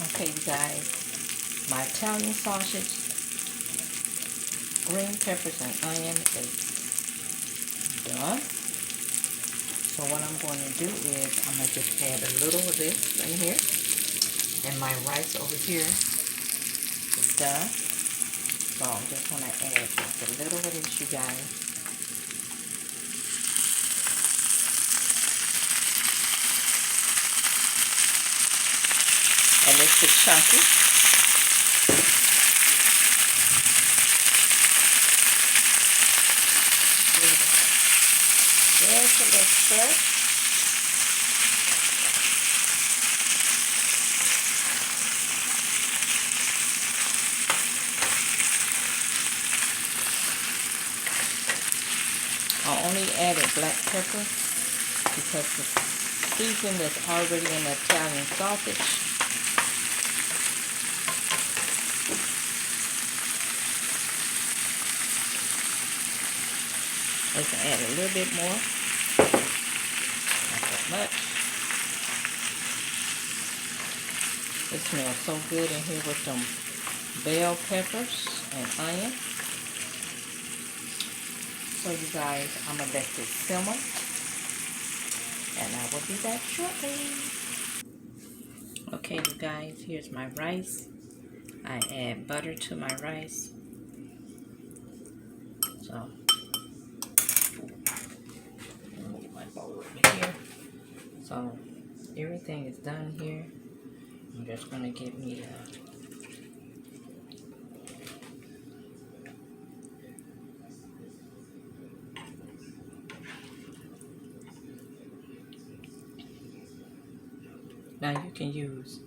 Okay, you guys, my Italian sausage, green peppers, and onion is done. So what I'm going to do is I'm going to just add a little of this in here. And my rice over here is done. So I'm just going to add just a little of this, you guys. And it's the chunky. There's a little stir. I only added black pepper because the seasoning that's already in the Italian sausage. I can add a little bit more, not that much. It smells so good in here with them bell peppers and onion. So you guys, I'm going to let this simmer, and I will be back shortly. Okay, you guys, here's my rice. I add butter to my rice. So, move my bowl over here. So, everything is done here. I'm just going to get me a... Now you can use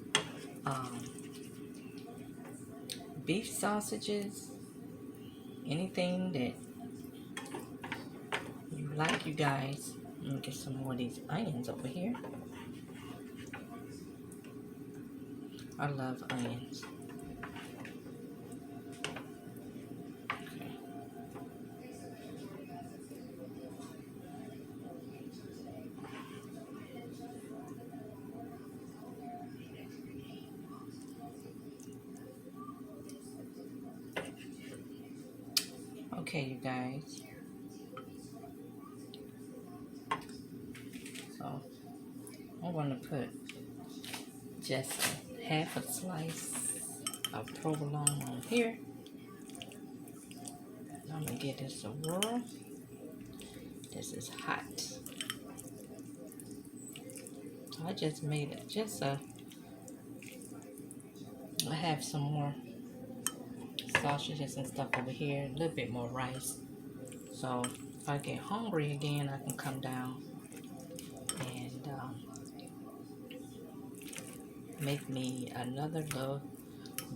beef sausages, anything that you like, you guys. Let me get some more of these onions over here. I love onions. Okay. Okay, you guys. So I want to put just half a slice of provolone on here. I'm gonna give this a whirl. This is hot. I just made it I have some more sausages and stuff over here, a little bit more rice. So if I get hungry again, I can come down and make me another little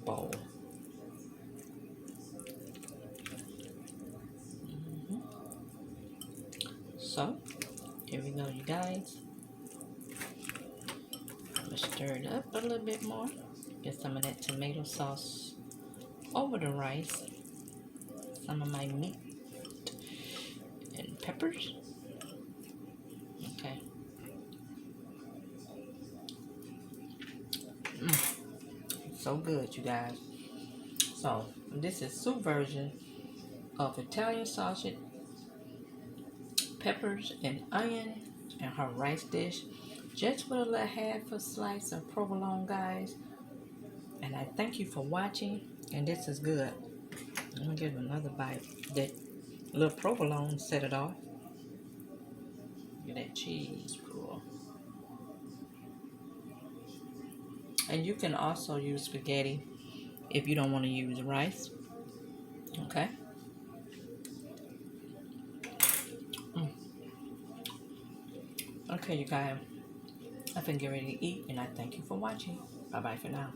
bowl. So here we go, you guys. I'm gonna stir it up a little bit more. Get some of that tomato sauce over the rice. Some of my meat and peppers. Okay. So good, you guys. So this is Sue version of Italian sausage, peppers and onion, and her rice dish. Just with a little half a slice of provolone, guys. And I thank you for watching. And this is good. I'm gonna give it another bite. That little provolone set it off. Look at that cheese roll. And you can also use spaghetti if you don't want to use rice. Okay. Okay, you guys. I think get ready to eat, and I thank you for watching. Bye-bye for now.